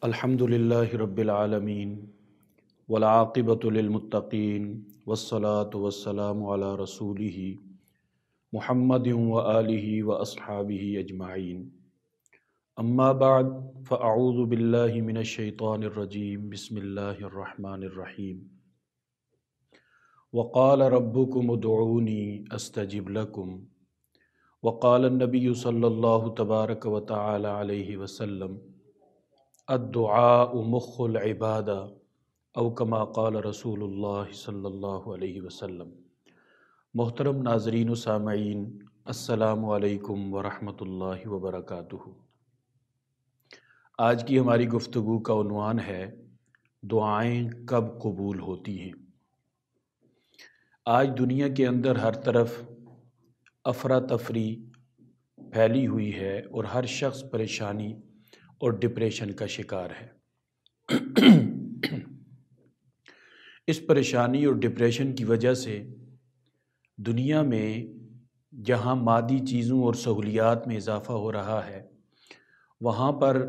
الحمد للہ رب العالمین والعاقبۃ للمتقین والصلاة والسلام علی رسولہ محمد وآلہ واصحابہ اجمعین اما بعد فاعوذ باللہ من الشیطان الرجیم بسم اللہ الرحمن الرحیم وقال ربکم ادعونی استجب لکم وقال النبی صلی اللہ تبارک وتعالی علیہ وسلم الدعاء مخ العبادہ او کما قال رسول اللہ صلی اللہ علیہ وسلم۔ محترم ناظرین و سامعین، السلام علیکم ورحمۃ اللہ وبرکاتہ۔ آج کی ہماری گفتگو کا عنوان ہے دعائیں کب قبول ہوتی ہیں۔ آج دنیا کے اندر ہر طرف افراتفری پھیلی ہوئی ہے اور ہر شخص پریشانی اور ڈپریشن کا شکار ہے۔ اس پریشانی اور ڈپریشن کی وجہ سے دنیا میں جہاں مادی چیزوں اور سہولیات میں اضافہ ہو رہا ہے، وہاں پر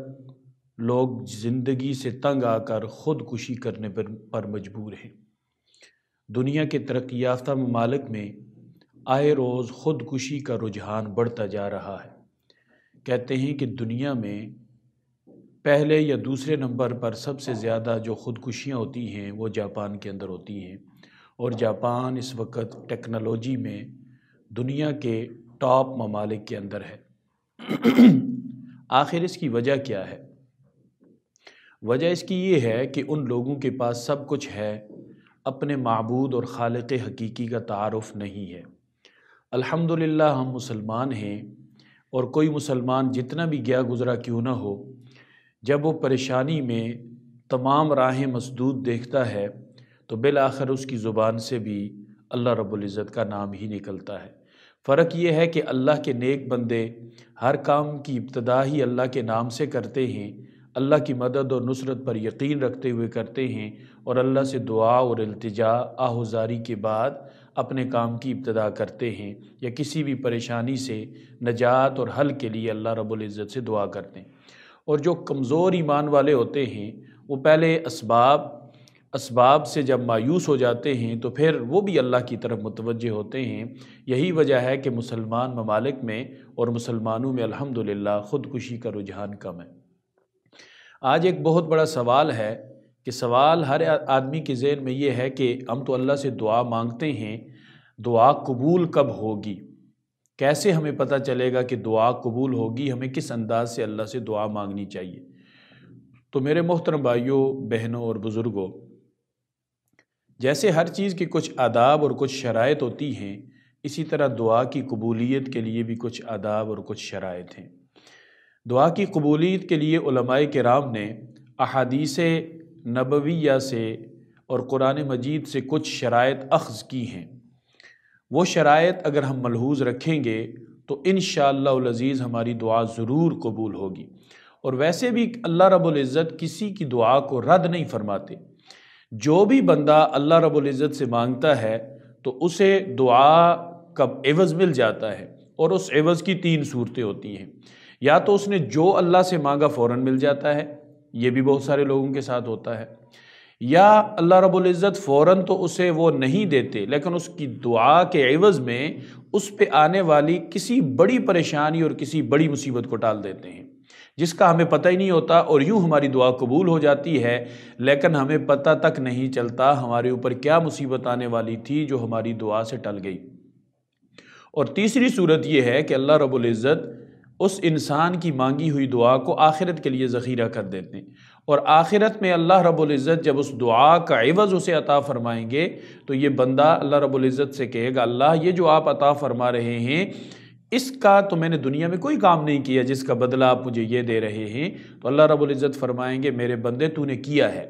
لوگ زندگی سے تنگ آ کر خودکشی کرنے پر مجبور ہیں۔ دنیا کے ترقی یافتہ ممالک میں آئے روز خودکشی کا رجحان بڑھتا جا رہا ہے۔ کہتے ہیں کہ دنیا میں پہلے یا دوسرے نمبر پر سب سے زیادہ جو خودکشیاں ہوتی ہیں وہ جاپان کے اندر ہوتی ہیں، اور جاپان اس وقت ٹیکنالوجی میں دنیا کے ٹاپ ممالک کے اندر ہے۔ آخر اس کی وجہ کیا ہے؟ وجہ اس کی یہ ہے کہ ان لوگوں کے پاس سب کچھ ہے، اپنے معبود اور خالق حقیقی کا تعارف نہیں ہے۔ الحمدللہ ہم مسلمان ہیں، اور کوئی مسلمان جتنا بھی گیا گزرا کیوں نہ ہو، جب وہ پریشانی میں تمام راہیں مسدود دیکھتا ہے تو بالآخر اس کی زبان سے بھی اللہ رب العزت کا نام ہی نکلتا ہے۔ فرق یہ ہے کہ اللہ کے نیک بندے ہر کام کی ابتدا ہی اللہ کے نام سے کرتے ہیں، اللہ کی مدد اور نصرت پر یقین رکھتے ہوئے کرتے ہیں، اور اللہ سے دعا اور التجا آہوزاری کے بعد اپنے کام کی ابتدا کرتے ہیں، یا کسی بھی پریشانی سے نجات اور حل کے لیے اللہ رب العزت سے دعا کرتے ہیں۔ اور جو کمزور ایمان والے ہوتے ہیں وہ پہلے اسباب سے جب مایوس ہو جاتے ہیں تو پھر وہ بھی اللہ کی طرف متوجہ ہوتے ہیں۔ یہی وجہ ہے کہ مسلمان ممالک میں اور مسلمانوں میں الحمدللہ خودکشی کا رجحان کم ہے۔ آج ایک بہت بڑا سوال ہے کہ سوال ہر آدمی کے ذہن میں یہ ہے کہ ہم تو اللہ سے دعا مانگتے ہیں، دعا قبول کب ہوگی؟ کیسے ہمیں پتہ چلے گا کہ دعا قبول ہوگی؟ ہمیں کس انداز سے اللہ سے دعا مانگنی چاہیے؟ تو میرے محترم بھائیوں، بہنوں اور بزرگوں، جیسے ہر چیز کی کچھ آداب اور کچھ شرائط ہوتی ہیں، اسی طرح دعا کی قبولیت کے لیے بھی کچھ آداب اور کچھ شرائط ہیں۔ دعا کی قبولیت کے لیے علماء کرام نے احادیث نبویہ سے اور قرآن مجید سے کچھ شرائط اخذ کی ہیں۔ وہ شرائط اگر ہم ملحوظ رکھیں گے تو انشاءاللہ العزیز ہماری دعا ضرور قبول ہوگی۔ اور ویسے بھی اللہ رب العزت کسی کی دعا کو رد نہیں فرماتے۔ جو بھی بندہ اللہ رب العزت سے مانگتا ہے تو اسے دعا کا عوض مل جاتا ہے، اور اس عوض کی تین صورتیں ہوتی ہیں۔ یا تو اس نے جو اللہ سے مانگا فوراً مل جاتا ہے، یہ بھی بہت سارے لوگوں کے ساتھ ہوتا ہے، یا اللہ رب العزت فوراً تو اسے وہ نہیں دیتے، لیکن اس کی دعا کے عوض میں اس پہ آنے والی کسی بڑی پریشانی اور کسی بڑی مصیبت کو ٹال دیتے ہیں، جس کا ہمیں پتہ ہی نہیں ہوتا، اور یوں ہماری دعا قبول ہو جاتی ہے، لیکن ہمیں پتہ تک نہیں چلتا ہمارے اوپر کیا مصیبت آنے والی تھی جو ہماری دعا سے ٹل گئی۔ اور تیسری صورت یہ ہے کہ اللہ رب العزت اس انسان کی مانگی ہوئی دعا کو آخرت کے لیے ذخیرہ کر دیتے ہیں، اور آخرت میں اللہ رب العزت جب اس دعا کا عوض اسے عطا فرمائیں گے تو یہ بندہ اللہ رب العزت سے کہے گا، اللہ یہ جو آپ عطا فرما رہے ہیں اس کا تو میں نے دنیا میں کوئی کام نہیں کیا جس کا بدلہ آپ مجھے یہ دے رہے ہیں۔ تو اللہ رب العزت فرمائیں گے، میرے بندے تو نے کیا ہے۔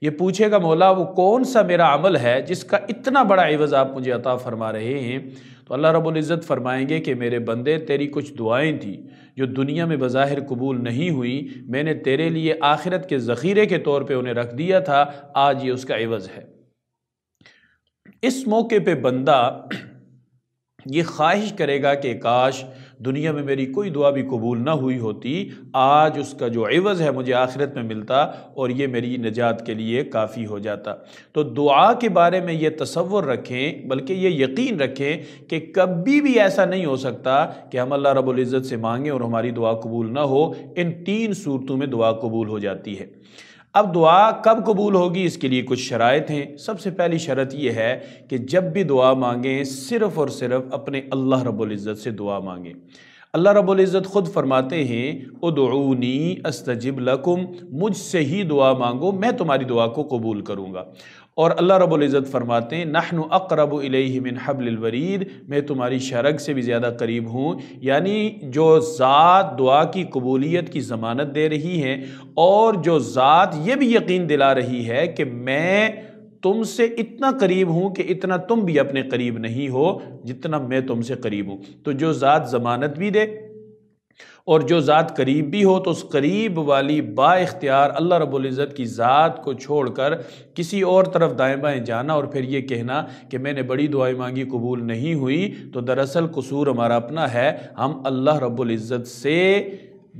یہ پوچھے گا، مولا وہ کون سا میرا عمل ہے جس کا اتنا بڑا عوض آپ مجھے عطا فرما رہے ہیں؟ تو اللہ رب العزت فرمائیں گے کہ میرے بندے تیری کچھ دعائیں تھیں جو دنیا میں بظاہر قبول نہیں ہوئی، میں نے تیرے لیے آخرت کے ذخیرے کے طور پہ انہیں رکھ دیا تھا، آج یہ اس کا عوض ہے۔ اس موقع پہ بندہ یہ خواہش کرے گا کہ کاش دنیا میں میری کوئی دعا بھی قبول نہ ہوئی ہوتی، آج اس کا جو عوض ہے مجھے آخرت میں ملتا اور یہ میری نجات کے لیے کافی ہو جاتا۔ تو دعا کے بارے میں یہ تصور رکھیں، بلکہ یہ یقین رکھیں کہ کبھی بھی ایسا نہیں ہو سکتا کہ ہم اللہ رب العزت سے مانگیں اور ہماری دعا قبول نہ ہو۔ ان 3 صورتوں میں دعا قبول ہو جاتی ہے۔ اب دعا کب قبول ہوگی، اس کے لیے کچھ شرائط ہیں۔ سب سے پہلی شرط یہ ہے کہ جب بھی دعا مانگیں صرف اور صرف اپنے اللہ رب العزت سے دعا مانگیں۔ اللہ رب العزت خود فرماتے ہیں ادعونی استجب لکم، مجھ سے ہی دعا مانگو میں تمہاری دعا کو قبول کروں گا۔ اور اللہ رب العزت فرماتے ہیں نحن اقرب الیہ من حبل الورید، میں تمہاری شرگ سے بھی زیادہ قریب ہوں۔ یعنی جو ذات دعا کی قبولیت کی ضمانت دے رہی ہے اور جو ذات یہ بھی یقین دلا رہی ہے کہ میں تم سے اتنا قریب ہوں کہ اتنا تم بھی اپنے قریب نہیں ہو جتنا میں تم سے قریب ہوں، تو جو ذات ضمانت بھی دے اور جو ذات قریب بھی ہو، تو اس قریب والی با اختیار اللہ رب العزت کی ذات کو چھوڑ کر کسی اور طرف دائیں بائیں جانا اور پھر یہ کہنا کہ میں نے بڑی دعائیں مانگی قبول نہیں ہوئی، تو دراصل قصور ہمارا اپنا ہے۔ ہم اللہ رب العزت سے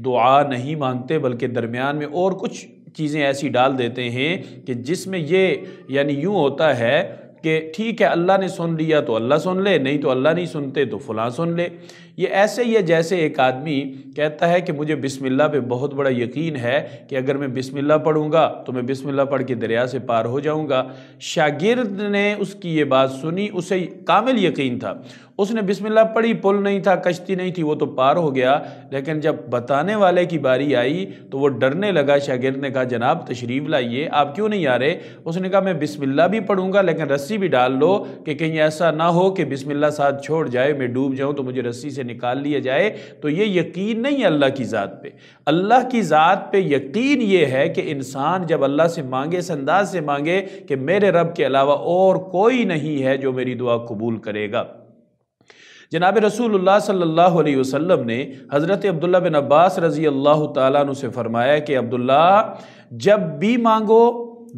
دعا نہیں مانگتے بلکہ درمیان میں اور کچھ چیزیں ایسی ڈال دیتے ہیں کہ جس میں یہ یعنی یوں ہوتا ہے کہ ٹھیک ہے اللہ نے سن لیا تو اللہ سن لے، نہیں تو اللہ نہیں سنتے تو فلاں سن لے۔ یہ ایسے ہی ہے جیسے ایک آدمی کہتا ہے کہ مجھے بسم اللہ پہ بہت بڑا یقین ہے کہ اگر میں بسم اللہ پڑھوں گا تو میں بسم اللہ پڑھ کے دریا سے پار ہو جاؤں گا۔ شاگرد نے اس کی یہ بات سنی، اسے کامل یقین تھا، اس نے بسم اللہ پڑھی، پل نہیں تھا، کشتی نہیں تھی، وہ تو پار ہو گیا۔ لیکن جب بتانے والے کی باری آئی تو وہ ڈرنے لگا۔ شاگرد نے کہا جناب تشریف لائیے، آپ کیوں نہیں آ رہے؟ اس نے کہا میں بسم اللہ بھی پڑھوں گا لیکن رسی بھی ڈال لو کہ کہیں ایسا نہ ہو کہ بسم اللہ ساتھ چھوڑ جائے، میں ڈوب جاؤں تو مجھے رسی سے نکال لیا جائے۔ تو یہ یقین نہیں ہے اللہ کی ذات پہ۔ اللہ کی ذات پہ یقین یہ ہے کہ انسان جب اللہ سے مانگے اس انداز سے مانگے کہ میرے رب کے علاوہ اور کوئی نہیں ہے جو میری دعا قبول کرے گا۔ جناب رسول اللہ صلی اللہ علیہ وسلم نے حضرت عبداللہ بن عباس رضی اللہ تعالیٰ عنہ سے فرمایا کہ عبداللہ جب بھی مانگو،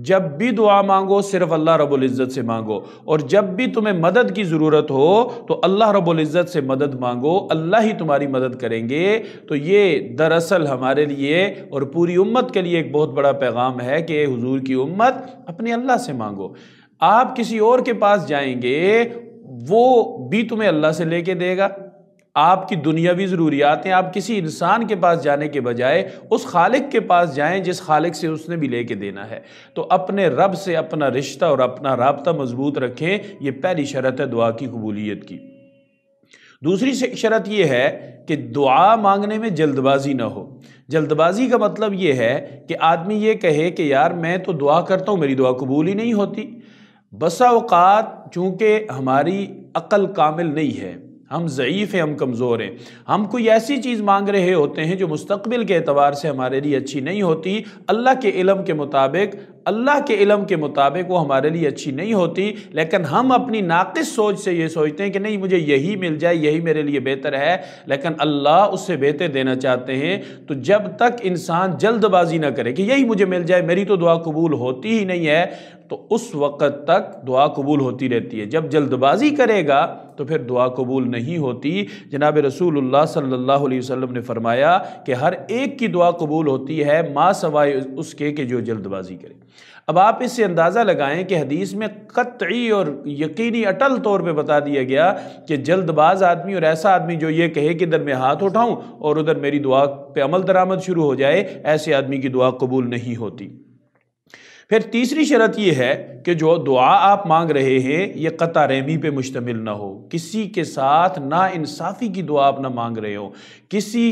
جب بھی دعا مانگو صرف اللہ رب العزت سے مانگو، اور جب بھی تمہیں مدد کی ضرورت ہو تو اللہ رب العزت سے مدد مانگو، اللہ ہی تمہاری مدد کریں گے۔ تو یہ دراصل ہمارے لیے اور پوری امت کے لیے ایک بہت بڑا پیغام ہے کہ حضور کی امت اپنے اللہ سے مانگو۔ آپ کسی اور کے پاس جائیں گے وہ بھی تمہیں اللہ سے لے کے دے گا۔ آپ کی دنیاوی ضروریات ہیں، آپ کسی انسان کے پاس جانے کے بجائے اس خالق کے پاس جائیں جس خالق سے اس نے بھی لے کے دینا ہے۔ تو اپنے رب سے اپنا رشتہ اور اپنا رابطہ مضبوط رکھیں، یہ پہلی شرط ہے دعا کی قبولیت کی۔ دوسری شرط یہ ہے کہ دعا مانگنے میں جلد بازی نہ ہو۔ جلد بازی کا مطلب یہ ہے کہ آدمی یہ کہے کہ یار میں تو دعا کرتا ہوں میری دعا قبول ہی نہیں ہوتی۔ بسا اوقات چونکہ ہماری عقل کامل نہیں ہے، ہم ضعیف ہیں، ہم کمزور ہیں، ہم کوئی ایسی چیز مانگ رہے ہوتے ہیں جو مستقبل کے اعتبار سے ہمارے لیے اچھی نہیں ہوتی، اللہ کے علم کے مطابق وہ ہمارے لیے اچھی نہیں ہوتی، لیکن ہم اپنی ناقص سوچ سے یہ سوچتے ہیں کہ نہیں مجھے یہی مل جائے، یہی میرے لیے بہتر ہے، لیکن اللہ اس سے بہتر دینا چاہتے ہیں۔ تو جب تک انسان جلد بازی نہ کرے کہ یہی مجھے مل جائے، میری تو دعا قبول ہوتی ہی نہیں ہے، تو اس وقت تک دعا قبول ہوتی رہتی ہے۔ جب جلد بازی کرے گا تو پھر دعا قبول نہیں ہوتی۔ جناب رسول اللہ صلی اللہ علیہ وسلم نے فرمایا کہ ہر ایک کی دعا قبول ہوتی ہے ما سوائے اس کے کہ جو جلد بازی کرے۔ اب آپ اس سے اندازہ لگائیں کہ حدیث میں قطعی اور یقینی اٹل طور پہ بتا دیا گیا کہ جلد باز آدمی اور ایسا آدمی جو یہ کہے کہ ادھر میں ہاتھ اٹھاؤں اور ادھر میری دعا پہ عمل درآمد شروع ہو جائے، ایسے آدمی کی دعا قبول نہیں ہوتی۔ پھر تیسری شرط یہ ہے کہ جو دعا آپ مانگ رہے ہیں یہ قطع رحمی پہ مشتمل نہ ہو، کسی کے ساتھ نا انصافی کی دعا آپ نہ مانگ رہے ہو، کسی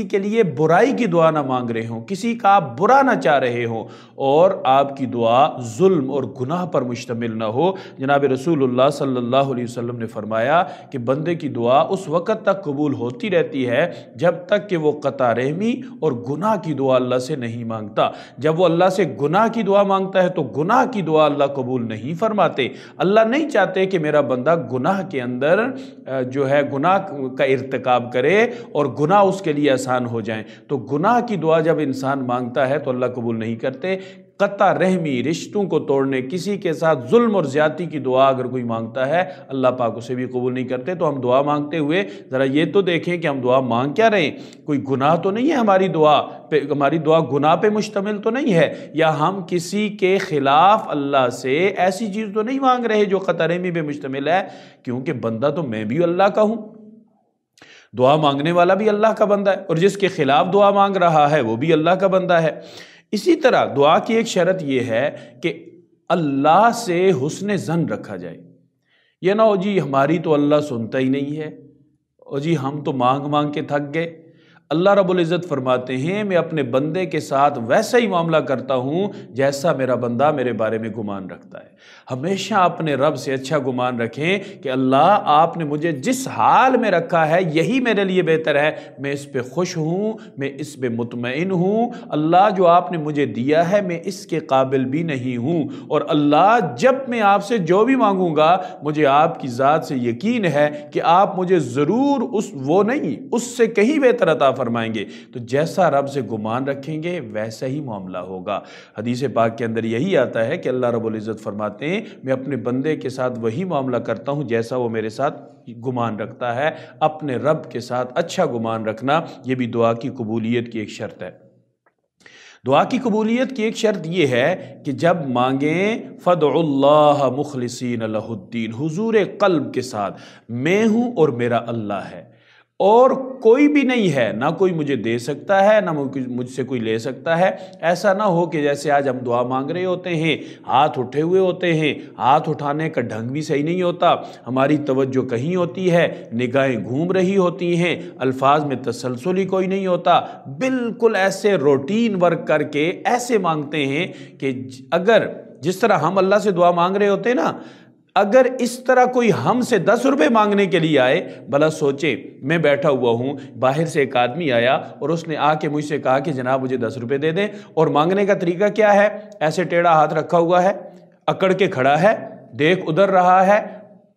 کے لیے برائی کی دعا نہ مانگ رہے ہوں، کسی کا آپ برا نہ چاہ رہے ہوں، اور آپ کی دعا ظلم اور گناہ پر مشتمل نہ ہو۔ جناب رسول اللہ صلی اللہ علیہ وسلم نے فرمایا کہ بندے کی دعا اس وقت تک قبول ہوتی رہتی ہے جب تک کہ وہ قطع رحمی اور گناہ کی دعا اللہ سے نہیں مانگتا۔ جب وہ اللہ سے گناہ کی دعا مانگتا ہے تو گناہ کی دعا اللہ قبول نہیں فرماتے۔ اللہ نہیں چاہتے کہ میرا بندہ گناہ کے اندر جو ہے گناہ کا ارتکاب کرے اور گناہ اس کے لیے آسان ہو جائیں۔ تو گناہ کی دعا جب انسان مانگتا ہے تو اللہ قبول نہیں کرتے۔ قطع رحمی، رشتوں کو توڑنے، کسی کے ساتھ ظلم اور زیادتی کی دعا اگر کوئی مانگتا ہے اللہ پاک اسے بھی قبول نہیں کرتے۔ تو ہم دعا مانگتے ہوئے ذرا یہ تو دیکھیں کہ ہم دعا مانگ کیا رہے ہیں، کوئی گناہ تو نہیں ہے ہماری دعا پہ، ہماری دعا گناہ پہ مشتمل تو نہیں ہے، یا ہم کسی کے خلاف اللہ سے ایسی چیز تو نہیں مانگ رہے جو قطع رحمی پہ مشتمل ہے، کیونکہ بندہ تو میں بھی اللہ کا ہوں، دعا مانگنے والا بھی اللہ کا بندہ ہے، اور جس کے خلاف دعا مانگ رہا ہے وہ بھی اللہ کا بندہ ہے۔ اسی طرح دعا کی ایک شرط یہ ہے کہ اللہ سے حسن ظن رکھا جائے، یہ نہ ہو جی ہماری تو اللہ سنتا ہی نہیں ہے، اور جی ہم تو مانگ مانگ کے تھک گئے۔ اللہ رب العزت فرماتے ہیں میں اپنے بندے کے ساتھ ویسا ہی معاملہ کرتا ہوں جیسا میرا بندہ میرے بارے میں گمان رکھتا ہے۔ ہمیشہ اپنے رب سے اچھا گمان رکھیں کہ اللہ آپ نے مجھے جس حال میں رکھا ہے یہی میرے لیے بہتر ہے، میں اس پہ خوش ہوں، میں اس پہ مطمئن ہوں، اللہ جو آپ نے مجھے دیا ہے میں اس کے قابل بھی نہیں ہوں، اور اللہ جب میں آپ سے جو بھی مانگوں گا مجھے آپ کی ذات سے یقین ہے کہ آپ مجھے ضرور وہ نہیں اس سے کہیں بہتر عطا فرمائیں گے۔ تو جیسا رب سے گمان رکھیں گے ویسا ہی معاملہ ہوگا۔ حدیث پاک کے اندر یہی آتا ہے کہ اللہ رب العزت فرماتے ہیں میں اپنے بندے کے ساتھ وہی معاملہ کرتا ہوں جیسا وہ میرے ساتھ گمان رکھتا ہے۔ اپنے رب کے ساتھ اچھا گمان رکھنا یہ بھی دعا کی قبولیت کی ایک شرط ہے۔ دعا کی قبولیت کی ایک شرط یہ ہے کہ جب مانگیں فَادْعُوا اللَّهَ مُخْلِصِينَ لَهُ الدِّينَ، حضور قلب کے ساتھ میں ہوں اور میرا اللہ ہے، اور کوئی بھی نہیں ہے، نہ کوئی مجھے دے سکتا ہے نہ مجھ سے کوئی لے سکتا ہے۔ ایسا نہ ہو کہ جیسے آج ہم دعا مانگ رہے ہوتے ہیں ہاتھ اٹھے ہوئے ہوتے ہیں، ہاتھ اٹھانے کا ڈھنگ بھی صحیح نہیں ہوتا، ہماری توجہ کہیں ہوتی ہے، نگاہیں گھوم رہی ہوتی ہیں، الفاظ میں تسلسل ہی کوئی نہیں ہوتا، بالکل ایسے روٹین ورک کر کے ایسے مانگتے ہیں کہ اگر جس طرح ہم اللہ سے دعا مانگ رہے ہوتے ہیں نا، اگر اس طرح کوئی ہم سے 10 روپے مانگنے کے لیے آئے، بھلا سوچے میں بیٹھا ہوا ہوں، باہر سے ایک آدمی آیا اور اس نے آ کے مجھ سے کہا کہ جناب مجھے 10 روپے دے دیں، اور مانگنے کا طریقہ کیا ہے؟ ایسے ٹیڑھا ہاتھ رکھا ہوا ہے، اکڑ کے کھڑا ہے، دیکھ ادھر رہا ہے،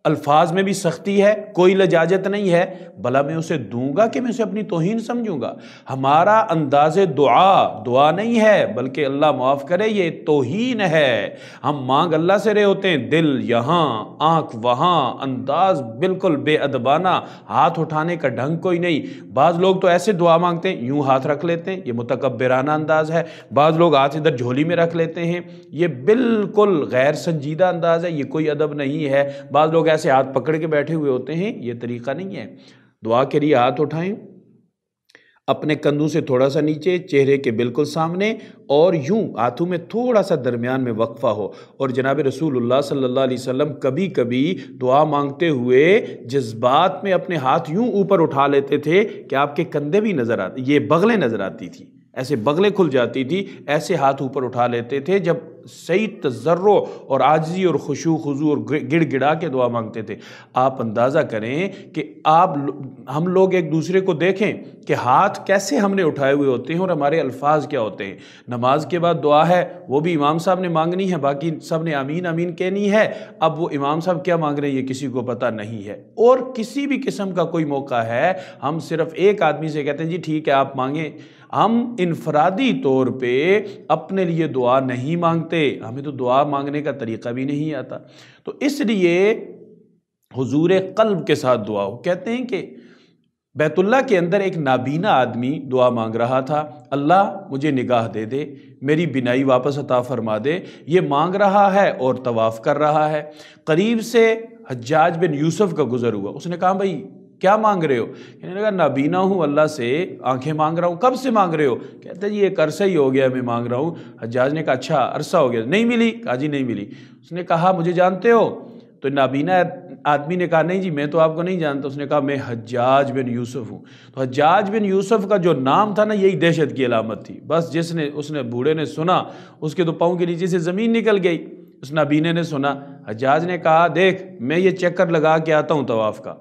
الفاظ میں بھی سختی ہے، کوئی لجاجت نہیں ہے، بھلا میں اسے دوں گا کہ میں اسے اپنی توہین سمجھوں گا؟ ہمارا انداز دعا نہیں ہے، بلکہ اللہ معاف کرے یہ توہین ہے۔ ہم مانگ اللہ سے رہے ہوتے ہیں، دل یہاں آنکھ وہاں، انداز بالکل بے ادبانہ، ہاتھ اٹھانے کا ڈھنگ کوئی نہیں۔ بعض لوگ تو ایسے دعا مانگتے ہیں یوں ہاتھ رکھ لیتے ہیں، یہ متکبرانہ انداز ہے، بعض لوگ ہاتھ ادھر جھولی میں رکھ لیتے ہیں، یہ بالکل غیر سنجیدہ انداز ہے، یہ کوئی ادب نہیں ہے۔ بعض لوگ ایسے ہاتھ پکڑ کے بیٹھے ہوئے ہوتے ہیں، یہ طریقہ نہیں ہے۔ دعا کے لیے ہاتھ اٹھائیں، اپنے کندھوں سے تھوڑا سا نیچے، چہرے کے بالکل سامنے، اور یوں ہاتھوں میں تھوڑا سا درمیان میں وقفہ ہو۔ اور جناب رسول اللہ صلی اللہ علیہ وسلم کبھی کبھی دعا مانگتے ہوئے جذبات میں اپنے ہاتھ یوں اوپر اٹھا لیتے تھے کہ آپ کے کندھے بھی نظر آتے، یہ بغلیں نظر آتی تھی، ایسے بغلیں کھل جاتی تھی، ایسے ہاتھ اوپر اٹھا لیتے تھے جب صحیح تضرع اور عاجزی اور خشوع خضوع اور گڑ گڑا کے دعا مانگتے تھے۔ آپ اندازہ کریں کہ ہم لوگ ایک دوسرے کو دیکھیں کہ ہاتھ کیسے ہم نے اٹھائے ہوئے ہوتے ہیں اور ہمارے الفاظ کیا ہوتے ہیں۔ نماز کے بعد دعا ہے، وہ بھی امام صاحب نے مانگنی ہے، باقی سب نے آمین آمین کہنی ہے۔ اب وہ امام صاحب کیا مانگ رہے ہیں یہ کسی کو پتہ نہیں ہے، اور کسی بھی قسم کا کوئی موقع ہے ہم صرف ایک آدمی سے کہتے ہیں جی ٹھیک ہے آپ مانگیں۔ ہم انفرادی طور پہ اپنے لیے دعا نہیں مانگتے، ہمیں تو دعا مانگنے کا طریقہ بھی نہیں آتا۔ تو اس لیے حضور قلب کے ساتھ دعا ہو۔ کہتے ہیں کہ بیت اللہ کے اندر ایک نابینا آدمی دعا مانگ رہا تھا، اللہ مجھے نگاہ دے دے، میری بینائی واپس عطا فرما دے۔ یہ مانگ رہا ہے اور طواف کر رہا ہے، قریب سے حجاج بن یوسف کا گزر ہوا، اس نے کہا بھائی کیا مانگ رہے ہو؟ کہنے لگا نابینا ہوں، اللہ سے آنکھیں مانگ رہا ہوں۔ کب سے مانگ رہے ہو؟ کہتے جی ایک عرصہ ہی ہو گیا میں مانگ رہا ہوں۔ حجاج نے کہا اچھا عرصہ ہو گیا، نہیں ملی؟ کہا جی نہیں ملی۔ اس نے کہا مجھے جانتے ہو؟ تو نابینا آدمی نے کہا نہیں جی میں تو آپ کو نہیں جانتا۔ اس نے کہا میں حجاج بن یوسف ہوں۔ تو حجاج بن یوسف کا جو نام تھا نا یہی دہشت کی علامت تھی، بس اس نے بوڑھے نے سنا اس کے تو پاؤں کے نیچے سے زمین نکل گئی۔ اس نابینے نے سنا، حجاج نے کہا دیکھ میں یہ چکر لگا کے آتا ہوں طواف کا،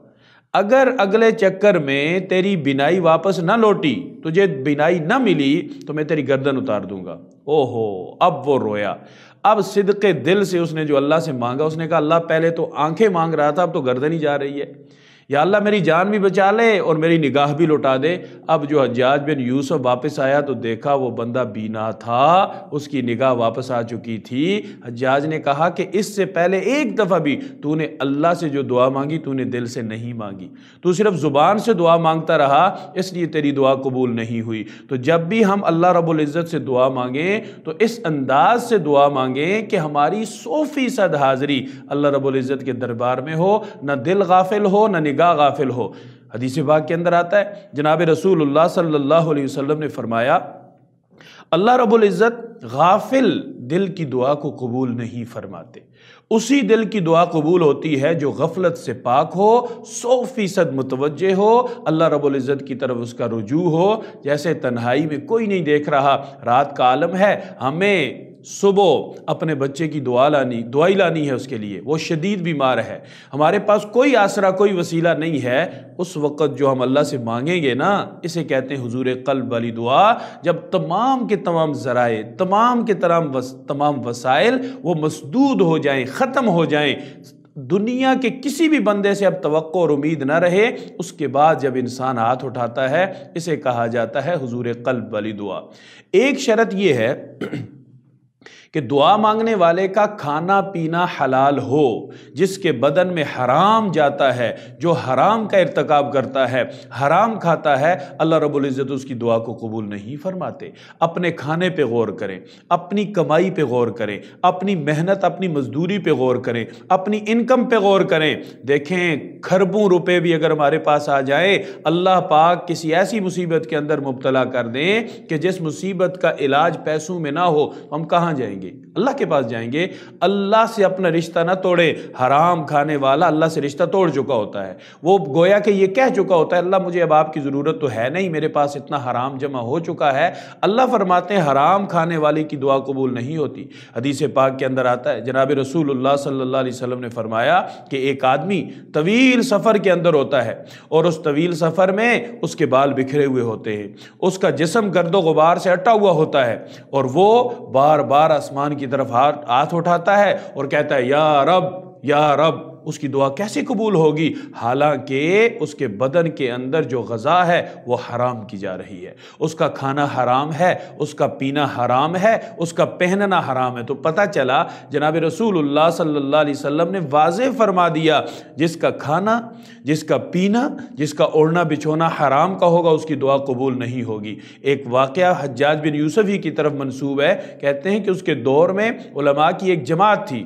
اگر اگلے چکر میں تیری بینائی واپس نہ لوٹی، تجھے بینائی نہ ملی تو میں تیری گردن اتار دوں گا۔ اوہو، اب وہ رویا۔ اب صدق دل سے اس نے جو اللہ سے مانگا، اس نے کہا اللہ پہلے تو آنکھیں مانگ رہا تھا، اب تو گردن ہی جا رہی ہے۔ یا اللہ میری جان بھی بچا لے اور میری نگاہ بھی لوٹا دے۔ اب جو حجاج بن یوسف واپس آیا تو دیکھا وہ بندہ بینا تھا، اس کی نگاہ واپس آ چکی تھی۔ حجاج نے کہا کہ اس سے پہلے ایک دفعہ بھی تو نے اللہ سے جو دعا مانگی تو نے دل سے نہیں مانگی، تو صرف زبان سے دعا مانگتا رہا، اس لیے تیری دعا قبول نہیں ہوئی۔ تو جب بھی ہم اللہ رب العزت سے دعا مانگیں تو اس انداز سے دعا مانگیں کہ ہماری 100% حاضری اللہ رب العزت کے دربار میں ہو، نہ دل غافل ہو نہ نگاہ غافل ہو۔ حدیث پاک کے اندر آتا ہے، جناب رسول اللہ صلی اللہ علیہ وسلم نے فرمایا اللہ رب العزت غافل دل کی دعا کو قبول نہیں فرماتے، اسی دل کی دعا قبول ہوتی ہے جو غفلت سے پاک ہو، 100% متوجہ ہو، اللہ رب العزت کی طرف اس کا رجوع ہو۔ جیسے تنہائی میں کوئی نہیں دیکھ رہا، رات کا عالم ہے، ہمیں صبح اپنے بچے کی دعائی لانی ہے اس کے لیے، وہ شدید بیمار ہے، ہمارے پاس کوئی آسرا کوئی وسیلہ نہیں ہے، اس وقت جو ہم اللہ سے مانگیں گے نا، اسے کہتے ہیں حضور قلب والی دعا، جب تمام کے تمام ذرائع، تمام کے تمام وسائل وہ مسدود ہو جائیں، ختم ہو جائیں، دنیا کے کسی بھی بندے سے اب توقع اور امید نہ رہے، اس کے بعد جب انسان ہاتھ اٹھاتا ہے، اسے کہا جاتا ہے حضور قلب والی دعا۔ ایک شرط یہ ہے کہ دعا مانگنے والے کا کھانا پینا حلال ہو، جس کے بدن میں حرام جاتا ہے، جو حرام کا ارتکاب کرتا ہے، حرام کھاتا ہے، اللہ رب العزت اس کی دعا کو قبول نہیں فرماتے۔ اپنے کھانے پہ غور کریں، اپنی کمائی پہ غور کریں، اپنی محنت اپنی مزدوری پہ غور کریں، اپنی انکم پہ غور کریں۔ دیکھیں کھربوں روپے بھی اگر ہمارے پاس آ جائیں، اللہ پاک کسی ایسی مصیبت کے اندر مبتلا کر دیں کہ جس مصیبت کا علاج پیسوں میں نہ ہو، ہم کہاں جائیں گے؟ اللہ کے پاس جائیں گے۔ اللہ سے اپنا رشتہ نہ توڑے، حرام کھانے والا اللہ سے رشتہ توڑ چکا ہوتا ہے، وہ گویا کہ یہ کہہ چکا ہوتا ہے اللہ مجھے اب آپ کی ضرورت تو ہے نہیں، میرے پاس اتنا حرام جمع ہو چکا ہے۔ اللہ فرماتے ہیں حرام کھانے والے کی دعا قبول نہیں ہوتی۔ حدیث پاک کے اندر آتا ہے، جناب رسول اللہ صلی اللہ علیہ وسلم نے فرمایا کہ ایک آدمی طویل سفر کے اندر ہوتا ہے اور اس طویل سفر میں اس کے بال بکھرے ہوئے ہوتے ہیں، اس کا جسم گرد و غبار سے اٹا ہوا ہوتا ہے، اور وہ بار بار آسمان کی طرف ہاتھ اٹھاتا ہے اور کہتا ہے یا رب یا رب۔ اس کی دعا کیسے قبول ہوگی حالانکہ اس کے بدن کے اندر جو غذا ہے وہ حرام کی جا رہی ہے، اس کا کھانا حرام ہے، اس کا پینا حرام ہے، اس کا پہننا حرام ہے۔ تو پتہ چلا جناب رسول اللہ صلی اللہ علیہ وسلم نے واضح فرما دیا جس کا کھانا، جس کا پینا، جس کا اوڑھنا بچھونا حرام کا ہوگا اس کی دعا قبول نہیں ہوگی۔ ایک واقعہ حجاج بن یوسف ہی کی طرف منسوب ہے، کہتے ہیں کہ اس کے دور میں علماء کی ایک جماعت تھی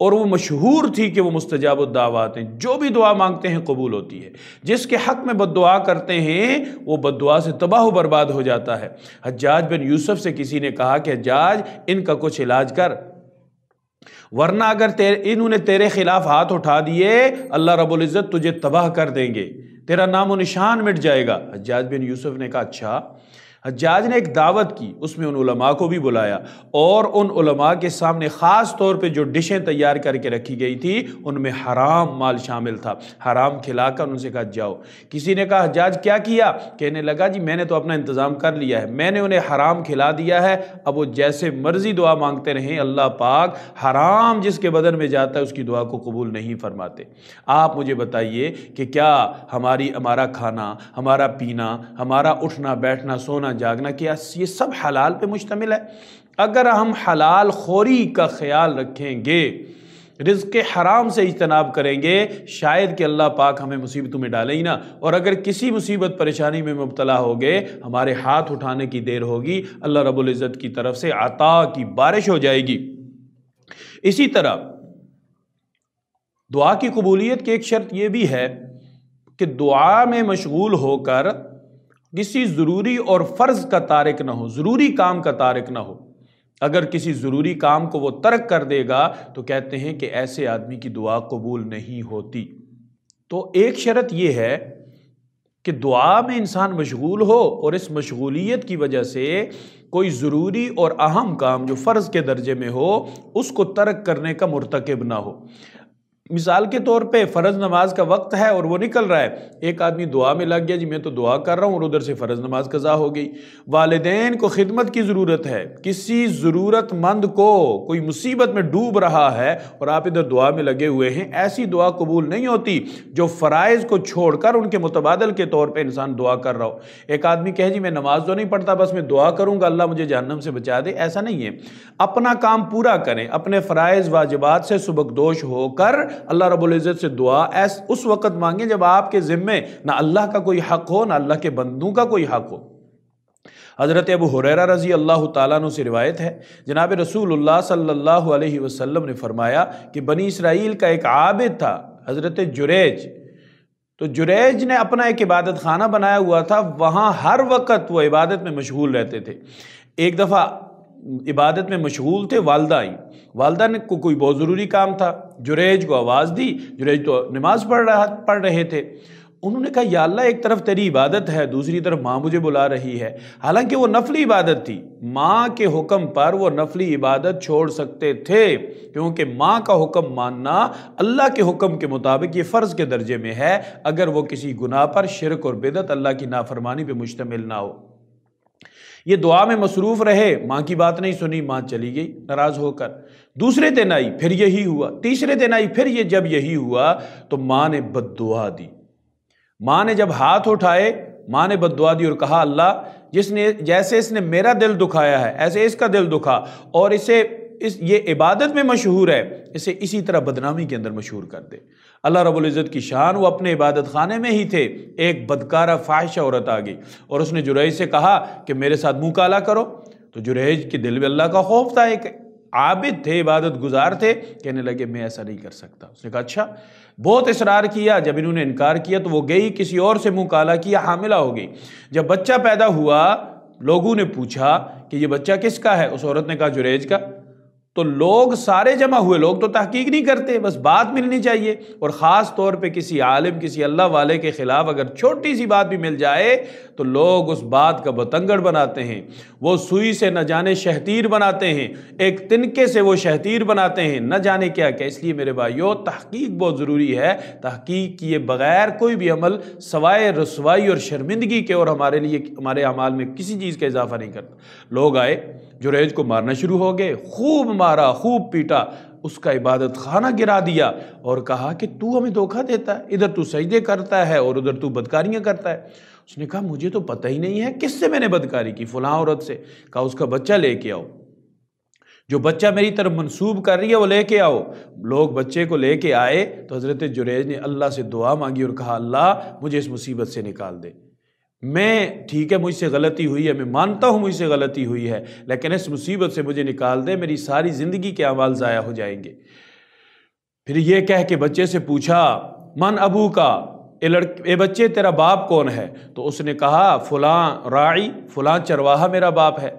اور وہ مشہور تھی کہ وہ مستجاب الدعوات ہیں، جو بھی دعا مانگتے ہیں قبول ہوتی ہے، جس کے حق میں بد دعا کرتے ہیں وہ بد دعا سے تباہ و برباد ہو جاتا ہے۔ حجاج بن یوسف سے کسی نے کہا کہ حجاج ان کا کچھ علاج کر، ورنہ اگر انہوں نے تیرے خلاف ہاتھ اٹھا دیے اللہ رب العزت تجھے تباہ کر دیں گے، تیرا نام و نشان مٹ جائے گا۔ حجاج بن یوسف نے کہا اچھا۔ حجاج نے ایک دعوت کی، اس میں ان علماء کو بھی بلایا اور ان علماء کے سامنے خاص طور پہ جو ڈشیں تیار کر کے رکھی گئی تھی ان میں حرام مال شامل تھا، حرام کھلا کر ان سے کہا جاؤ۔ کسی نے کہا حجاج کیا کیا؟ کہنے لگا جی میں نے تو اپنا انتظام کر لیا ہے، میں نے انہیں حرام کھلا دیا ہے، اب وہ جیسے مرضی دعا مانگتے رہیں، اللہ پاک حرام جس کے بدن میں جاتا ہے اس کی دعا کو قبول نہیں فرماتے۔ آپ مجھے بتائیے کہ کیا ہمارا کھانا، ہمارا پینا، ہمارا اٹھنا بیٹھنا سونا جاگنا کیا یہ سب حلال پہ مشتمل ہے؟ اگر ہم حلال خوری کا خیال رکھیں گے، رزق حرام سے اجتناب کریں گے، شاید کہ اللہ پاک ہمیں مصیبتوں میں ڈالے ہی نہ، اور اگر کسی مصیبت پریشانی میں مبتلا ہو گئے ہمارے ہاتھ اٹھانے کی دیر ہوگی، اللہ رب العزت کی طرف سے عطا کی بارش ہو جائے گی۔ اسی طرح دعا کی قبولیت کی ایک شرط یہ بھی ہے کہ دعا میں مشغول ہو کر کسی ضروری اور فرض کا تارک نہ ہو، ضروری کام کا تارک نہ ہو۔ اگر کسی ضروری کام کو وہ ترک کر دے گا تو کہتے ہیں کہ ایسے آدمی کی دعا قبول نہیں ہوتی۔ تو ایک شرط یہ ہے کہ دعا میں انسان مشغول ہو اور اس مشغولیت کی وجہ سے کوئی ضروری اور اہم کام جو فرض کے درجے میں ہو اس کو ترک کرنے کا مرتکب نہ ہو۔ مثال کے طور پہ فرض نماز کا وقت ہے اور وہ نکل رہا ہے، ایک آدمی دعا میں لگ گیا، جی میں تو دعا کر رہا ہوں، اور ادھر سے فرض نماز قضا ہو گئی۔ والدین کو خدمت کی ضرورت ہے، کسی ضرورت مند کو کوئی مصیبت میں ڈوب رہا ہے اور آپ ادھر دعا میں لگے ہوئے ہیں، ایسی دعا قبول نہیں ہوتی جو فرائض کو چھوڑ کر ان کے متبادل کے طور پہ انسان دعا کر رہا ہو۔ ایک آدمی کہے جی میں نماز تو نہیں پڑھتا، بس میں دعا کروں گا اللہ مجھے جہنم سے بچا دے، ایسا نہیں ہے۔ اپنا کام پورا کریں، اپنے فرائض واجبات سے سبکدوش ہو کر اللہ رب العزت سے دعا اس وقت مانگیں جب آپ کے ذمے نہ اللہ کا کوئی حق ہو، نہ اللہ کے بندوں کا کوئی حق ہو۔ حضرت ابو ہریرہ رضی اللہ تعالیٰ عنہ سے روایت ہے، جناب رسول اللہ صلی اللہ علیہ وسلم نے فرمایا کہ بنی اسرائیل کا ایک عابد تھا حضرت جریج، تو جریج نے اپنا ایک عبادت خانہ بنایا ہوا تھا، وہاں ہر وقت وہ عبادت میں مشغول رہتے تھے۔ ایک دفعہ عبادت میں مشغول تھے، والدہ آئیں، والدہ نے کوئی بہت ضروری کام تھا، جریج کو آواز دی، جریج تو نماز پڑھ رہے تھے۔ انہوں نے کہا یا اللہ ایک طرف تیری عبادت ہے، دوسری طرف ماں مجھے بلا رہی ہے، حالانکہ وہ نفلی عبادت تھی، ماں کے حکم پر وہ نفلی عبادت چھوڑ سکتے تھے، کیونکہ ماں کا حکم ماننا اللہ کے حکم کے مطابق یہ فرض کے درجے میں ہے، اگر وہ کسی گناہ پر، شرک اور بدعت، اللہ کی نافرمانی پہ مشتمل نہ ہو۔ یہ دعا میں مصروف رہے، ماں کی بات نہیں سنی، ماں چلی گئی ناراض ہو کر۔ دوسرے دن آئی، پھر یہی ہوا، تیسرے دن آئی، پھر جب یہی ہوا تو ماں نے بد دعا دی۔ ماں نے جب ہاتھ اٹھائے، ماں نے بد دعا دی اور کہا اللہ جیسے اس نے میرا دل دکھایا ہے ایسے اس کا دل دکھا، اور یہ عبادت میں مشہور ہے، اسے اسی طرح بدنامی کے اندر مشہور کر دے۔ اللہ رب العزت کی شان، وہ اپنے عبادت خانے میں ہی تھے، ایک بدکارہ فاحشہ عورت آ گئی اور اس نے جریج سے کہا کہ میرے ساتھ منہ کالا کرو، تو جریج کے دل میں اللہ کا خوف تھا، ایک عابد تھے، عبادت گزار تھے، کہنے لگے میں ایسا نہیں کر سکتا۔ اس نے کہا اچھا، بہت اصرار کیا، جب انہوں نے انکار کیا تو وہ گئی، کسی اور سے منہ کالا کیا، حاملہ ہو گئی۔ جب بچہ پیدا ہوا، لوگوں نے پوچھا کہ یہ بچہ کس کا ہے؟ اس عورت نے کہا جریج کا۔ تو لوگ سارے جمع ہوئے، لوگ تو تحقیق نہیں کرتے، بس بات ملنی چاہیے، اور خاص طور پہ کسی عالم، کسی اللہ والے کے خلاف اگر چھوٹی سی بات بھی مل جائے تو لوگ اس بات کا بتنگڑ بناتے ہیں، وہ سوئی سے نہ جانے شہتیر بناتے ہیں، ایک تنکے سے وہ شہتیر بناتے ہیں، نہ جانے کیا کیا۔ اس لیے میرے بھائیو، تحقیق بہت ضروری ہے، تحقیق کیے بغیر کوئی بھی عمل سوائے رسوائی اور شرمندگی کے اور ہمارے لیے ہمارے اعمال میں کسی چیز کا اضافہ نہیں کرتا۔ لوگ آئے، جریج کو مارنا شروع ہو گئے، خوب مارا، خوب پیٹا، اس کا عبادت خانہ گرا دیا اور کہا کہ تو ہمیں دھوکہ دیتا ہے، ادھر تو سجدے کرتا ہے اور ادھر تو بدکاریاں کرتا ہے۔ اس نے کہا مجھے تو پتہ ہی نہیں ہے کس سے میں نے بدکاری کی، فلاں عورت سے۔ کہا اس کا بچہ لے کے آؤ، جو بچہ میری طرف منسوب کر رہی ہے وہ لے کے آؤ۔ لوگ بچے کو لے کے آئے تو حضرت جریج نے اللہ سے دعا مانگی اور کہا اللہ مجھے اس مصیبت سے نکال دے، میں ٹھیک ہے مجھ سے غلطی ہوئی ہے، میں مانتا ہوں مجھ سے غلطی ہوئی ہے، لیکن اس مصیبت سے مجھے نکال دے، میری ساری زندگی کے اعمال ضائع ہو جائیں گے۔ پھر یہ کہہ کے بچے سے پوچھا من ابو کا، اے بچے تیرا باپ کون ہے؟ تو اس نے کہا فلاں راعی، فلاں چرواہا میرا باپ ہے۔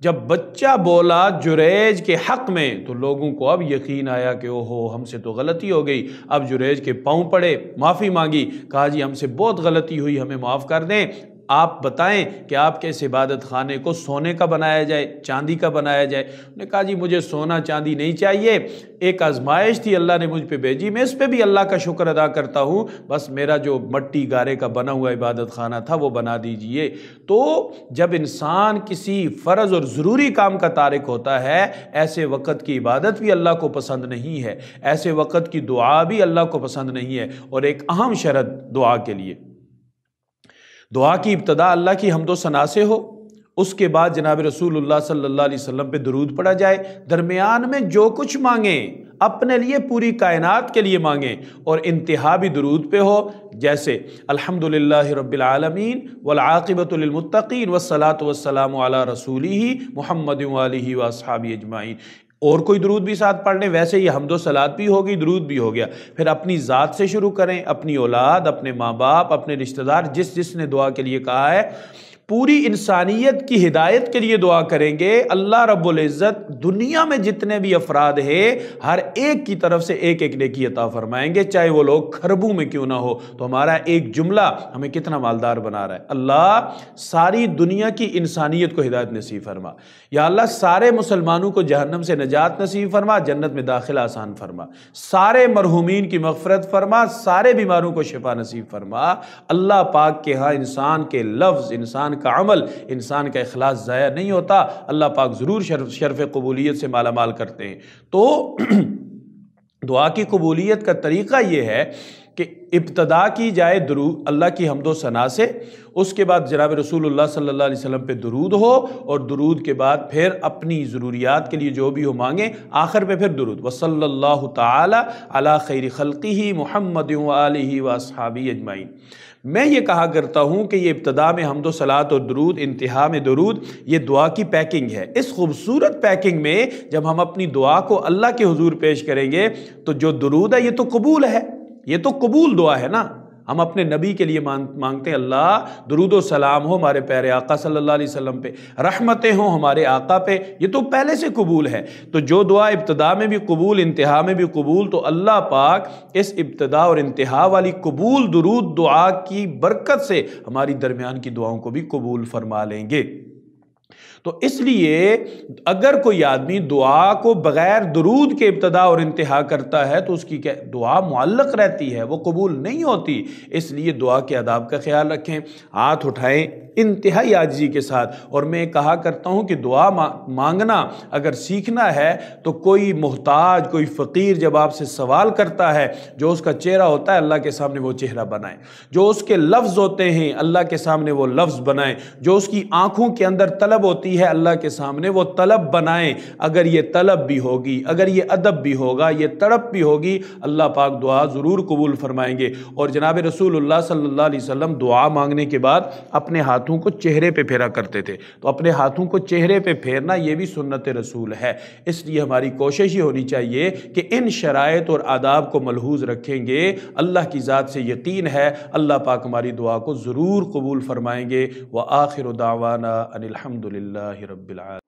جب بچہ بولا جریج کے حق میں تو لوگوں کو اب یقین آیا کہ اوہو ہم سے تو غلطی ہو گئی۔ اب جریج کے پاؤں پڑے، معافی مانگی، کہا جی ہم سے بہت غلطی ہوئی، ہمیں معاف کر دیں، آپ بتائیں کہ آپ کے اس عبادت خانے کو سونے کا بنایا جائے، چاندی کا بنایا جائے؟ انہوں نے کہا جی مجھے سونا چاندی نہیں چاہیے، ایک آزمائش تھی اللہ نے مجھ پہ بھیجی، میں اس پہ بھی اللہ کا شکر ادا کرتا ہوں، بس میرا جو مٹی گارے کا بنا ہوا عبادت خانہ تھا وہ بنا دیجئے۔ تو جب انسان کسی فرض اور ضروری کام کا تارک ہوتا ہے، ایسے وقت کی عبادت بھی اللہ کو پسند نہیں ہے، ایسے وقت کی دعا بھی اللہ کو پسند نہیں ہے۔ اور ایک اہم شرط دعا کے لیے، دعا کی ابتدا اللہ کی حمد و ثنا سے ہو، اس کے بعد جناب رسول اللہ صلی اللہ علیہ وسلم پہ درود پڑھا جائے، درمیان میں جو کچھ مانگیں اپنے لیے پوری کائنات کے لیے مانگیں، اور انتہا بھی درود پہ ہو، جیسے الحمدللہ رب العالمین والعاقبۃ للمتقین والصلاۃ والسلام علی رسولہ محمد وآلہ واصحابہ اجمعین۔ اور کوئی درود بھی ساتھ پڑھ لیں، ویسے یہ حمد و صلات بھی ہوگی، درود بھی ہو گیا۔ پھر اپنی ذات سے شروع کریں، اپنی اولاد، اپنے ماں باپ، اپنے رشتہ دار، جس نے دعا کے لیے کہا ہے، پوری انسانیت کی ہدایت کے لیے دعا کریں گے، اللہ رب العزت دنیا میں جتنے بھی افراد ہیں ہر ایک کی طرف سے ایک ایک نیکی عطا فرمائیں گے، چاہے وہ لوگ خربوں میں کیوں نہ ہو۔ تو ہمارا ایک جملہ ہمیں کتنا مالدار بنا رہا ہے۔ اللہ ساری دنیا کی انسانیت کو ہدایت نصیب فرما، یا اللہ سارے مسلمانوں کو جہنم سے نجات نصیب فرما، جنت میں داخلہ آسان فرما، سارے مرحومین کی مغفرت فرما، سارے بیماروں کو شفا نصیب فرما۔ اللہ پاک کے ہاں انسان کے لفظ، انسان کا عمل، انسان کا اخلاص ضائع نہیں ہوتا، اللہ پاک ضرور شرف قبولیت سے مالا مال کرتے ہیں۔ تو دعا کی قبولیت کا طریقہ یہ ہے کہ ابتدا کی جائے درود اللہ کی حمد و ثنا سے، اس کے بعد جناب رسول اللہ صلی اللہ علیہ وسلم پہ درود ہو، اور درود کے بعد پھر اپنی ضروریات کے لیے جو بھی ہو مانگیں، آخر پہ پھر درود وصلی اللہ تعالی علی خیر خلقہ محمد وآلہ واصحابہ اجمعین۔ میں یہ کہا کرتا ہوں کہ یہ ابتدا میں حمد و صلاۃ اور درود، انتہا میں درود، یہ دعا کی پیکنگ ہے۔ اس خوبصورت پیکنگ میں جب ہم اپنی دعا کو اللہ کے حضور پیش کریں گے تو جو درود ہے یہ تو قبول ہے، یہ تو قبول دعا ہے نا۔ ہم اپنے نبی کے لیے مانگتے ہیں اللہ درود و سلام ہو ہمارے پیارے آقا صلی اللہ علیہ وسلم پہ، رحمتیں ہوں ہمارے آقا پہ، یہ تو پہلے سے قبول ہے۔ تو جو دعا ابتدا میں بھی قبول، انتہا میں بھی قبول، تو اللہ پاک اس ابتدا اور انتہا والی قبول درود دعا کی برکت سے ہماری درمیان کی دعاؤں کو بھی قبول فرما لیں گے۔ تو اس لیے اگر کوئی آدمی دعا کو بغیر درود کے ابتدا اور انتہا کرتا ہے تو اس کی دعا معلق رہتی ہے، وہ قبول نہیں ہوتی۔ اس لیے دعا کے آداب کا خیال رکھیں، ہاتھ اٹھائیں انتہائی عاجزی کے ساتھ۔ اور میں کہا کرتا ہوں کہ دعا مانگنا اگر سیکھنا ہے تو کوئی محتاج، کوئی فقیر جب آپ سے سوال کرتا ہے، جو اس کا چہرہ ہوتا ہے اللہ کے سامنے وہ چہرہ بنائیں، جو اس کے لفظ ہوتے ہیں اللہ کے سامنے وہ لفظ بنائیں، جو اس کی آنکھوں کے اندر طلب ہوتی ہے اللہ کے سامنے وہ طلب بنائیں۔ اگر یہ طلب بھی ہوگی، اگر یہ ادب بھی ہوگا، یہ تڑپ بھی ہوگی، اللہ پاک دعا ضرور قبول فرمائیں گے۔ اور جناب رسول اللہ صلی اللہ علیہ وسلم دعا مانگنے کے بعد اپنے ہاتھوں کو چہرے پہ پھیرا کرتے تھے، تو اپنے ہاتھوں کو چہرے پہ پھیرنا یہ بھی سنت رسول ہے۔ اس لیے ہماری کوشش یہ ہونی چاہیے کہ ان شرائط اور آداب کو ملحوظ رکھیں گے، اللہ کی ذات سے یقین ہے اللہ پاک ہماری دعا کو ضرور قبول فرمائیں گے۔ وآخر دعوانا ان الحمد للہ رب العالمین۔